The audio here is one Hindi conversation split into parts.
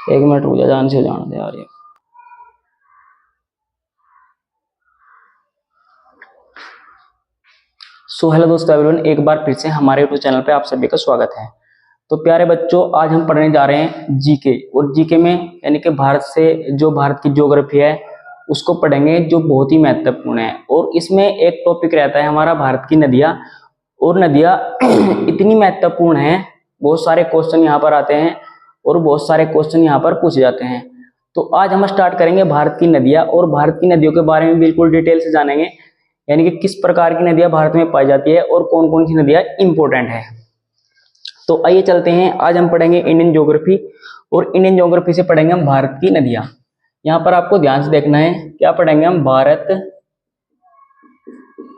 एक मिनट रुक जा, जान से जान दे यार ये। सो हेलो दोस्तों एवरीवन, एक बार फिर से हमारे यूट्यूब चैनल पे आप सभी का स्वागत है। तो प्यारे बच्चों, आज हम पढ़ने जा रहे हैं जीके। और जीके में यानी कि भारत से जो भारत की ज्योग्राफी है उसको पढ़ेंगे, जो बहुत ही महत्वपूर्ण है। और इसमें एक टॉपिक रहता है हमारा भारत की नदियाँ। और नदियाँ इतनी महत्वपूर्ण है, बहुत सारे क्वेश्चन यहाँ पर आते हैं और बहुत सारे क्वेश्चन यहाँ पर पूछे जाते हैं। तो आज हम स्टार्ट करेंगे भारत की नदियाँ, और भारत की नदियों के बारे में बिल्कुल डिटेल से जानेंगे, यानी कि किस प्रकार की नदियां भारत में पाई जाती है और कौन कौन सी नदियां इंपॉर्टेंट है। तो आइए चलते हैं। आज हम पढ़ेंगे इंडियन ज्योग्राफी, और इंडियन ज्योग्राफी से पढ़ेंगे हम भारत की नदियां। यहाँ पर आपको ध्यान से देखना है, क्या पढ़ेंगे हम? भारत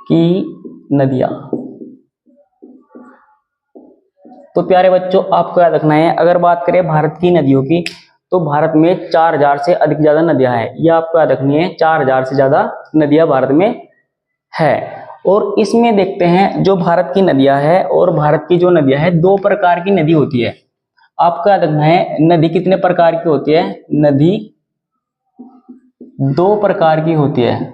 की नदियां। तो प्यारे बच्चों, आपको याद रखना है, अगर बात करें भारत की नदियों की, तो भारत में 4000 से अधिक ज्यादा नदियां हैं। यह आपको याद रखनी है, 4000 से ज्यादा नदियां भारत में है। और इसमें देखते हैं जो भारत की नदियां है, और भारत की जो नदियां है, दो प्रकार की नदी होती है। आपको याद रखना है, नदी कितने प्रकार की होती है? नदी दो प्रकार की होती है।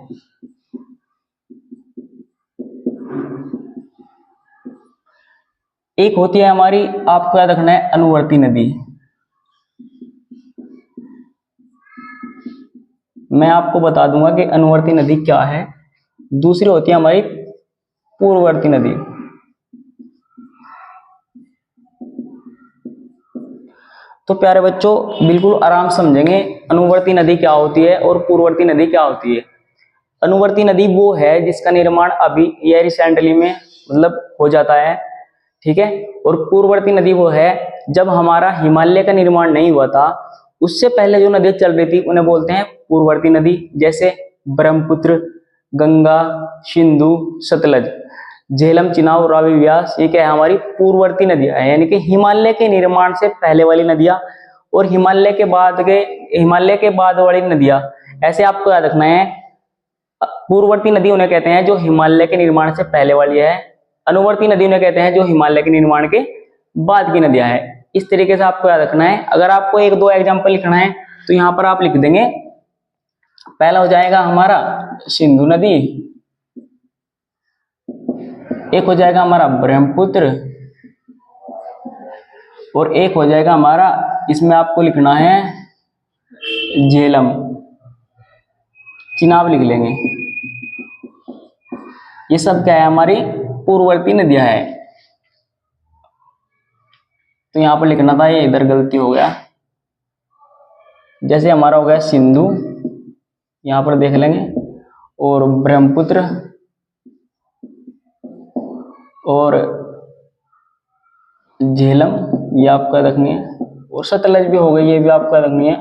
एक होती है हमारी, आपको याद रखना है, अनुवर्ती नदी। मैं आपको बता दूंगा कि अनुवर्ती नदी क्या है। दूसरी होती है हमारी पूर्ववर्ती नदी। तो प्यारे बच्चों, बिल्कुल आराम समझेंगे अनुवर्ती नदी क्या होती है और पूर्ववर्ती नदी क्या होती है। अनुवर्ती नदी वो है जिसका निर्माण अभी या रिसेंटली में मतलब हो जाता है, ठीक है। और पूर्ववर्ती नदी वो है जब हमारा हिमालय का निर्माण नहीं हुआ था, उससे पहले जो नदियां चल रही थी उन्हें बोलते हैं पूर्ववर्ती नदी। जैसे ब्रह्मपुत्र, गंगा, सिंधु, सतलज, झेलम, चिनाब, रावी, व्यास, ये क्या है? हमारी पूर्ववर्ती नदियां है, यानी कि हिमालय के निर्माण से पहले वाली नदियां। और हिमालय के बाद वाली नदियां, ऐसे आपको याद रखना है। पूर्ववर्ती नदी उन्हें कहते हैं जो हिमालय के निर्माण से पहले वाली है। अनुवर्ती नदी उन्हें कहते हैं जो हिमालय के निर्माण के बाद की नदियां है। इस तरीके से आपको याद रखना है। अगर आपको एक दो एग्जाम्पल लिखना है तो यहाँ पर आप लिख देंगे। पहला हो जाएगा हमारा सिंधु नदी, एक हो जाएगा हमारा ब्रह्मपुत्र, और एक हो जाएगा हमारा, इसमें आपको लिखना है झेलम। चिनाब लिख लेंगे। ये सब क्या है? हमारी पूर्ववर्ती नदियां है। तो यहां पर लिखना था, ये इधर गलती हो गया। जैसे हमारा हो गया सिंधु, यहां पर देख लेंगे, और ब्रह्मपुत्र, और झेलम, ये आपको याद रखनी है। और सतलज भी हो गई, ये भी आपको याद रखनी है।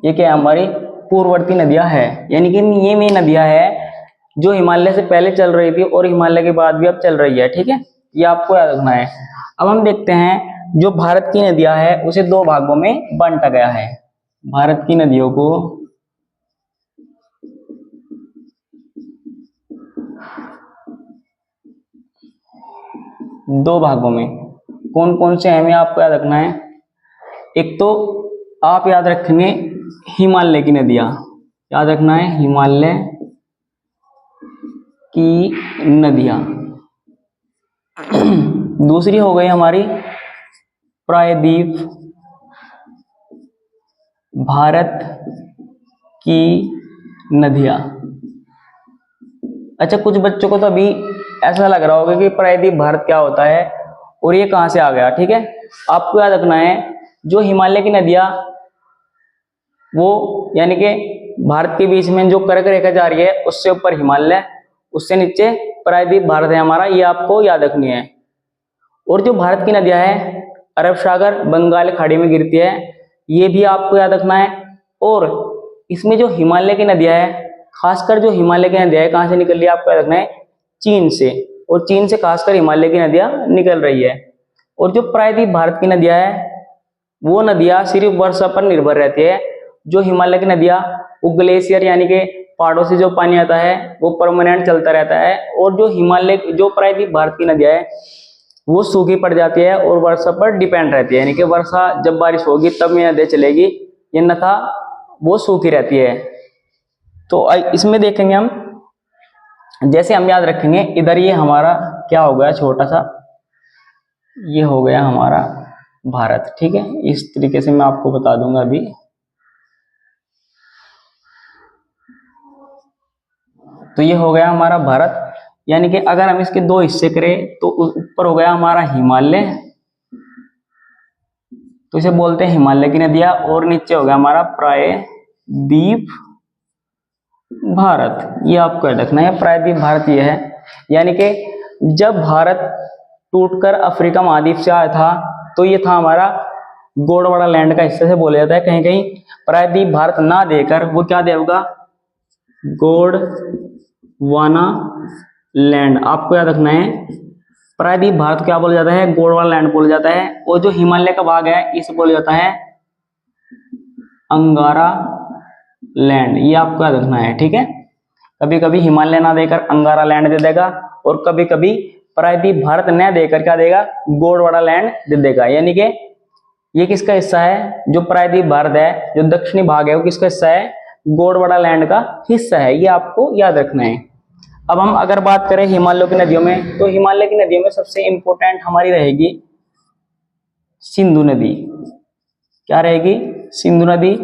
ये क्या है? हमारी पूर्ववर्ती नदियां है, यानी कि ये वे नदियां है जो हिमालय से पहले चल रही थी और हिमालय के बाद भी अब चल रही है, ठीक है। ये आपको याद रखना है। अब हम देखते हैं, जो भारत की नदियां है उसे दो भागों में बांटा गया है। भारत की नदियों को दो भागों में, कौन कौन से हैं आपको याद रखना है। एक तो आप याद रखेंगे हिमालय की नदियां, याद रखना है हिमालय की नदियां। दूसरी हो गई हमारी प्रायद्वीप भारत की नदियां। अच्छा, कुछ बच्चों को तो अभी ऐसा लग रहा होगा कि प्रायद्वीप भारत क्या होता है और ये कहां से आ गया, ठीक है। आपको याद रखना है, जो हिमालय की नदियां वो यानी कि भारत के बीच में जो कर्क रेखा जा रही है उससे ऊपर हिमालय, उससे नीचे प्रायद्वीप भारत है हमारा, ये आपको याद रखनी है। और जो भारत की नदियां है अरब सागर, बंगाल खाड़ी में गिरती है, ये भी आपको याद रखना है। और इसमें जो हिमालय की नदियां है, खासकर जो हिमालय की नदियां है कहां से निकल रही है आपको याद रखना है, चीन से। और चीन से खासकर हिमालय की नदियां निकल रही है। और जो प्रायद्वीप भारत की नदियां है वो नदियां सिर्फ वर्षा पर निर्भर रहती है। जो हिमालय की नदियां वो ग्लेशियर यानी कि पहाड़ों से जो पानी आता है वो परमानेंट चलता रहता है। और जो प्रायद्वीप भारत की नदियां है वो सूखी पड़ जाती है और वर्षा पर डिपेंड रहती है, यानी कि वर्षा जब बारिश होगी तब ये नदी चलेगी, ये नथा वो सूखी रहती है। तो इसमें देखेंगे हम, जैसे हम याद रखेंगे, इधर ये हमारा क्या हो गया, छोटा सा ये हो गया हमारा भारत, ठीक है। इस तरीके से मैं आपको बता दूंगा अभी। तो ये हो गया हमारा भारत, यानी कि अगर हम इसके दो हिस्से करें तो ऊपर हो गया हमारा हिमालय, तो इसे बोलते हैं हिमालय की नदियां, और नीचे हो गया हमारा प्रायद्वीप भारत। ये आपको याद रखना है, प्रायद्वीप भारत ये है। यानी कि जब भारत टूटकर अफ्रीका महाद्वीप से आया था तो ये था हमारा गोंडवाना लैंड का हिस्सा से बोला जाता है। कहीं कहीं प्रायद्वीप भारत ना देकर वो क्या देगा, गोंडवाना लैंड। आपको याद रखना है, प्रायद्वीप भारत क्या बोला जाता है, गोंडवाना लैंड बोला जाता है। और जो हिमालय का भाग है इसे बोला जाता है अंगारा लैंड। ये आपको याद रखना है, ठीक है। कभी कभी हिमालय ना देकर अंगारा लैंड दे देगा, और कभी कभी प्रायद्वीप भारत न देकर क्या देगा, गोंडवाना लैंड दे देगा। यानी कि ये किसका हिस्सा है, जो प्रायद्वीप भारत है, जो दक्षिणी भाग है वो किसका हिस्सा है, गोंडवाना लैंड का हिस्सा है। ये आपको याद रखना है। अब हम अगर बात करें हिमालय की नदियों में, तो हिमालय की नदियों में सबसे इंपॉर्टेंट हमारी रहेगी सिंधु नदी। क्या रहेगी, सिंधु नदी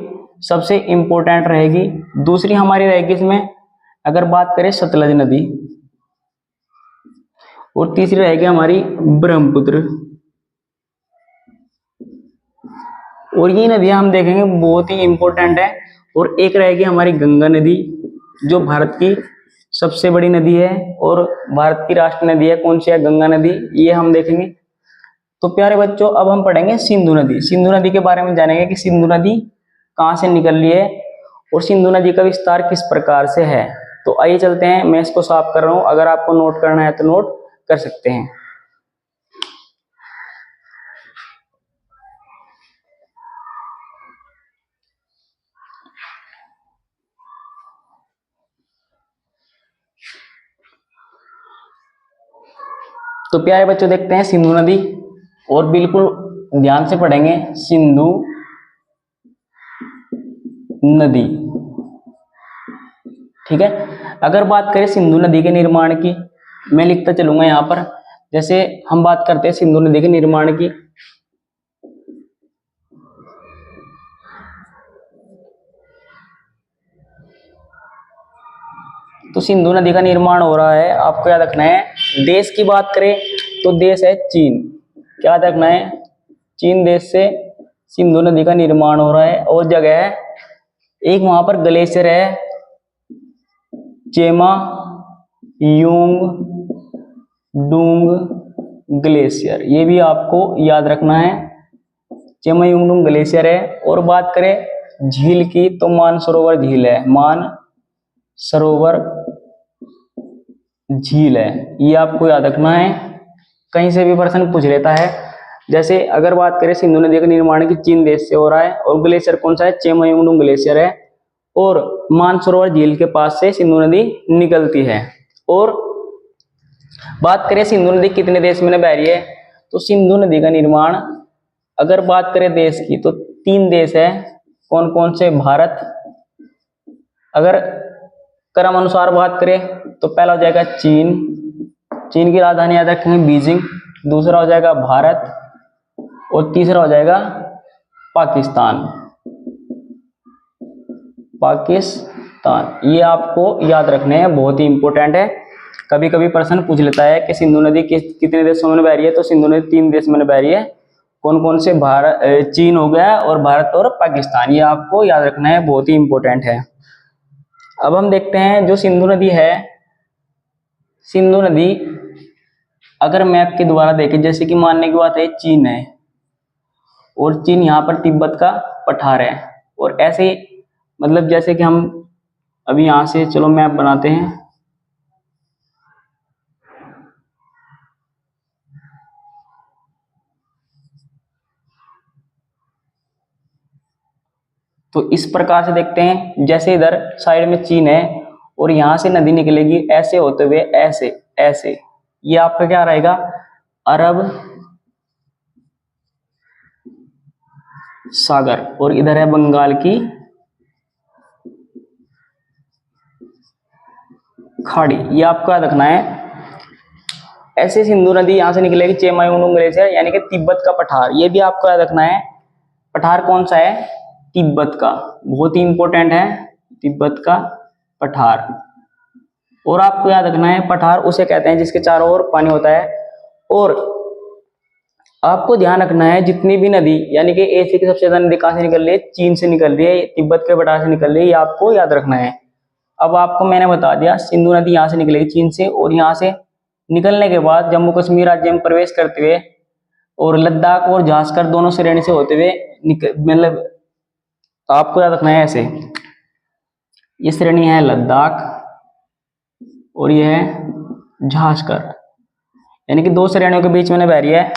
सबसे इंपॉर्टेंट रहेगी। दूसरी हमारी रहेगी इसमें अगर बात करें सतलज नदी, और तीसरी रहेगी हमारी ब्रह्मपुत्र। और ये नदियां हम देखेंगे बहुत ही इंपॉर्टेंट है। और एक रहेगी हमारी गंगा नदी, जो भारत की सबसे बड़ी नदी है और भारत की राष्ट्रीय नदी है। कौन सी है, गंगा नदी, ये हम देखेंगे। तो प्यारे बच्चों, अब हम पढ़ेंगे सिंधु नदी। सिंधु नदी के बारे में जानेंगे कि सिंधु नदी कहाँ से निकल रही है और सिंधु नदी का विस्तार किस प्रकार से है। तो आइए चलते हैं, मैं इसको साफ कर रहा हूं, अगर आपको नोट करना है तो नोट कर सकते हैं। तो प्यारे बच्चों देखते हैं सिंधु नदी, और बिल्कुल ध्यान से पढ़ेंगे सिंधु नदी, ठीक है। अगर बात करें सिंधु नदी के निर्माण की, मैं लिखता चलूंगा यहां पर। जैसे हम बात करते हैं सिंधु नदी के निर्माण की, तो सिंधु नदी का निर्माण हो रहा है, आपको याद रखना है। देश की बात करें तो देश है चीन। क्या याद रखना है, चीन देश से सिंधु नदी का निर्माण हो रहा है। और जगह है एक वहां पर ग्लेशियर है, चेमा यूंग डूंग ग्लेशियर, ये भी आपको याद रखना है। चेमा यूंग डूंग ग्लेशियर है। और बात करें झील की तो मानसरोवर झील है, मानसरोवर झील है, ये आपको याद रखना है। कहीं से भी प्रश्न पूछ लेता है। जैसे अगर बात करें सिंधु नदी का निर्माण की चीन देश से हो रहा है, और ग्लेशियर कौन सा है, चेमायुंगडुंग ग्लेशियर है, और मानसरोवर झील के पास से सिंधु नदी निकलती है। और बात करें सिंधु नदी कितने देश में बह रही है, तो सिंधु नदी का निर्माण अगर बात करें देश की तो 3 देश है। कौन कौन से, भारत, अगर क्रम अनुसार बात करें तो पहला हो जाएगा चीन, चीन की राजधानी याद रखेंगे बीजिंग। दूसरा हो जाएगा भारत, और तीसरा हो जाएगा पाकिस्तान। पाकिस्तान, ये आपको याद रखने हैं, बहुत ही इंपॉर्टेंट है। कभी कभी प्रश्न पूछ लेता है कि सिंधु नदी कितने देशों में बह रही है, तो सिंधु नदी 3 देश में बह रही है। कौन कौन से, भारत, चीन हो गया, और भारत और पाकिस्तान, ये आपको याद रखना है, बहुत ही इंपॉर्टेंट है। अब हम देखते हैं जो सिंधु नदी है, सिंधु नदी अगर मैप के द्वारा देखें, जैसे कि मानने की बात है चीन है, और चीन यहाँ पर तिब्बत का पठार है, और ऐसे मतलब जैसे कि हम अभी यहाँ से चलो मैप बनाते हैं। तो इस प्रकार से देखते हैं, जैसे इधर साइड में चीन है और यहाँ से नदी निकलेगी ऐसे होते हुए, ऐसे ऐसे, ये आपका क्या रहेगा, अरब सागर और इधर है बंगाल की खाड़ी। ये आपको याद रखना है। ऐसे सिंधु नदी यहां से निकलेगी चेमायून ग्लेशियर यानी कि तिब्बत का पठार। ये भी आपको याद रखना है। पठार कौन सा है? तिब्बत का, बहुत ही इंपॉर्टेंट है तिब्बत का पठार। और आपको याद रखना है पठार उसे कहते हैं जिसके चारों ओर पानी होता है। और आपको ध्यान रखना है जितनी भी नदी यानी कि एशिया की सबसे ज्यादा नदी कहां से निकल रही है? चीन से निकल रही है, तिब्बत के पठार से निकल रही है, ये आपको याद रखना है। अब आपको मैंने बता दिया सिंधु नदी यहाँ से निकलेगी चीन से, और यहाँ से निकलने के बाद जम्मू कश्मीर राज्य में प्रवेश करते हुए और लद्दाख और झांसकर दोनों श्रेणी से होते हुए मतलब आपको याद रखना है ऐसे, ये श्रेणी है लद्दाख और ये है झांसकर, यानी कि दो श्रेणियों के बीच में बह रही है।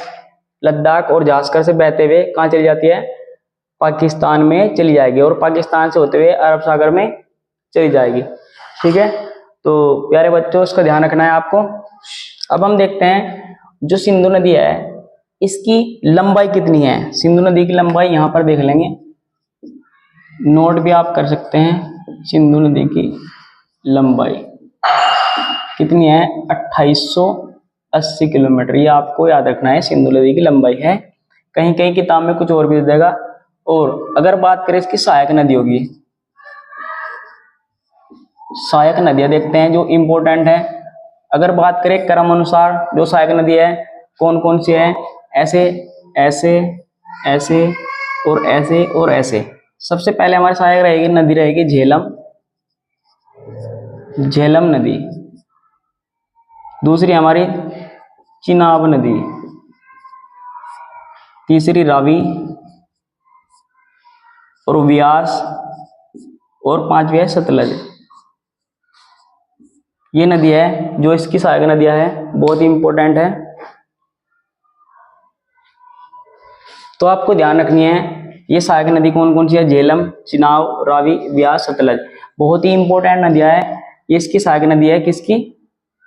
लद्दाख और झांसकर से बहते हुए कहाँ चली जाती है? पाकिस्तान में चली जाएगी, और पाकिस्तान से होते हुए अरब सागर में चली जाएगी। ठीक है, तो प्यारे बच्चों इसका ध्यान रखना है आपको। अब हम देखते हैं जो सिंधु नदी है इसकी लंबाई कितनी है। सिंधु नदी की लंबाई यहाँ पर देख लेंगे, नोट भी आप कर सकते हैं। सिंधु नदी की लंबाई कितनी है? 2880 किलोमीटर। ये आपको याद रखना है सिंधु नदी की लंबाई है। कहीं कहीं किताब में कुछ और भी दे देगा। और अगर बात करें इसकी सहायक नदियों की, सहायक नदियां देखते हैं जो इंपॉर्टेंट है। अगर बात करें क्रम अनुसार जो सहायक नदी है कौन कौन सी है? ऐसे ऐसे ऐसे और ऐसे और ऐसे। सबसे पहले हमारी सहायक रहेगी नदी रहेगी झेलम, झेलम नदी। दूसरी हमारी चिनाब नदी, तीसरी रावी और व्यास, और पांचवी है सतलज। ये नदी है जो इसकी सहायक नदियां है, बहुत ही इंपॉर्टेंट है। तो आपको ध्यान रखनी है ये सहायक नदी कौन कौन सी है? झेलम, चिनाब, रावी, व्यास, सतलज। बहुत ही इंपॉर्टेंट नदियां है। ये इसकी सहायक नदी है किसकी?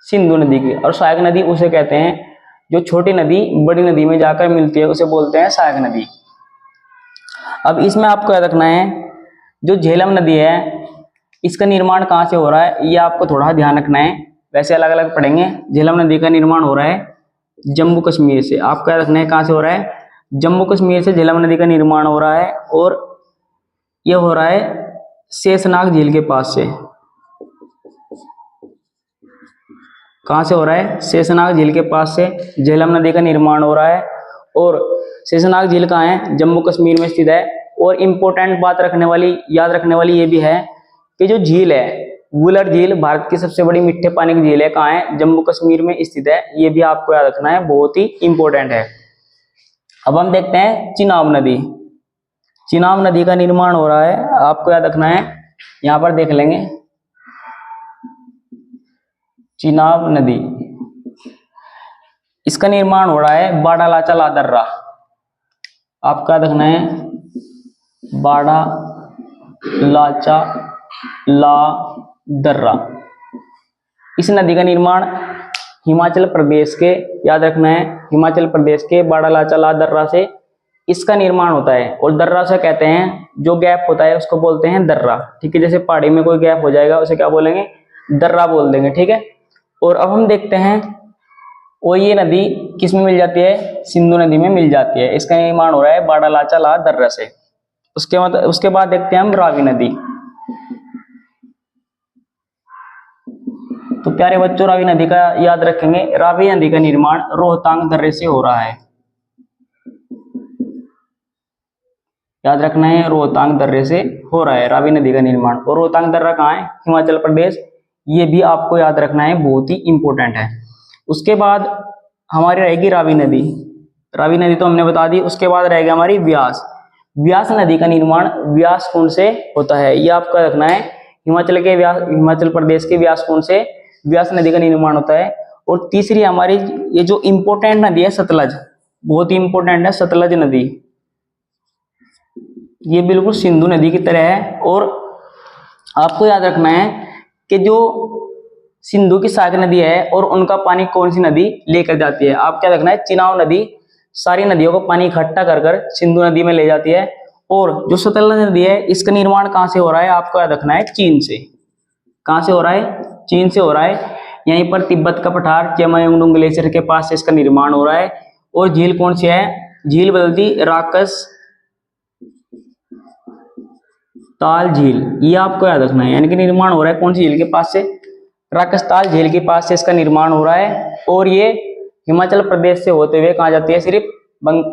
सिंधु नदी की। और सहायक नदी उसे कहते हैं जो छोटी नदी बड़ी नदी में जाकर मिलती है, उसे बोलते हैं सहायक नदी। अब इसमें आपको याद रखना है जो झेलम नदी है इसका निर्माण कहाँ से हो रहा है, ये आपको थोड़ा ध्यान रखना है। वैसे अलग अलग पढ़ेंगे। झेलम नदी का निर्माण हो रहा है जम्मू कश्मीर से। आपको याद रखना है कहाँ से हो रहा है? जम्मू कश्मीर से झेलम नदी का निर्माण हो रहा है, और यह हो रहा है शेषनाग झील के पास से। कहाँ से हो रहा है? शेषनाग झील के पास से झेलम नदी का निर्माण हो रहा है। और शेषनाग झील कहाँ है? जम्मू कश्मीर में स्थित है। और इम्पोर्टेंट बात रखने वाली, याद रखने वाली ये भी है कि जो झील है वुलर झील भारत की सबसे बड़ी मीठे पानी की झील है, कहाँ है? जम्मू कश्मीर में स्थित है। ये भी आपको याद रखना है, बहुत ही इंपॉर्टेंट है। अब हम देखते हैं चिनाब नदी। चिनाब नदी का निर्माण हो रहा है, आपको याद रखना है, यहां पर देख लेंगे। चिनाब नदी, इसका निर्माण हो रहा है बाड़ा लाचा ला दर्रा। आपको याद रखना है बाड़ा लाचा ला दर्रा। इस नदी का निर्माण हिमाचल प्रदेश के, याद रखना है, हिमाचल प्रदेश के बाड़ा लाचा ला दर्रा से इसका निर्माण होता है। और दर्रा से कहते हैं जो गैप होता है उसको बोलते हैं दर्रा। ठीक है, जैसे पहाड़ी में कोई गैप हो जाएगा उसे क्या बोलेंगे? दर्रा बोल देंगे। ठीक है, और अब हम देखते हैं और ये नदी किस में मिल जाती है? सिंधु नदी में मिल जाती है। इसका निर्माण हो रहा है बाड़ा लाचा ला दर्रा से। उसके बाद देखते हैं हम रावी नदी। तो प्यारे बच्चों रावी नदी का याद रखेंगे। रावी नदी का निर्माण रोहतांग दर्रे से हो रहा है। याद रखना है रोहतांग दर्रे से हो रहा है रावी नदी का निर्माण। और रोहतांग दर्रा कहाँ है? हिमाचल प्रदेश। ये भी आपको याद रखना है, बहुत ही इंपॉर्टेंट है। उसके बाद हमारी रहेगी रावी नदी। रावी नदी तो हमने बता दी। उसके बाद रहेगा हमारी व्यास। व्यास नदी का निर्माण व्यास कुंड से होता है। ये आपको रखना है, हिमाचल प्रदेश के व्यास कुंड से व्यास नदी का निर्माण होता है। और तीसरी हमारी ये जो इंपॉर्टेंट नदी है सतलज, बहुत ही इंपॉर्टेंट है सतलज नदी। ये बिल्कुल सिंधु नदी की तरह है। और आपको याद रखना है कि जो सिंधु की सहायक नदी है और उनका पानी कौन सी नदी लेकर जाती है? आप क्या रखना है, चिनाब नदी सारी नदियों को पानी इकट्ठा कर कर सिंधु नदी में ले जाती है। और जो सतलज नदी है इसका निर्माण कहां से हो रहा है? आपको याद रखना है चीन से। कहां से हो रहा है? चीन से हो रहा है। यहीं पर तिब्बत का पठार चेमायोंगडोंग ग्लेशियर के पास से इसका निर्माण हो रहा है। और झील कौन सी है? झील बदलती राकस ताल झील, ये आपको याद रखना है। यानी कि निर्माण हो रहा है कौन सी झील के पास से? राकसताल झील के पास से इसका निर्माण हो रहा है। और ये हिमाचल प्रदेश से होते हुए कहाँ जाती है? सिर्फ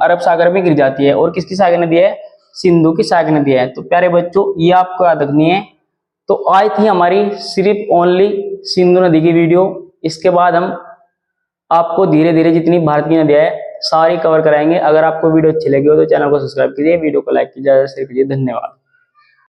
अरब सागर में गिर जाती है। और किसकी सहायक नदी है? सिंधु की सहायक नदी है। तो प्यारे बच्चों ये आपको याद रखनी है। तो आज थी हमारी सिर्फ ओनली सिंधु नदी की वीडियो। इसके बाद हम आपको धीरे धीरे जितनी भारतीय नदियां है सारी कवर कराएंगे। अगर आपको वीडियो अच्छी लगी हो तो चैनल को सब्सक्राइब कीजिए, वीडियो को लाइक कीजिए, शेयर कीजिए। धन्यवाद।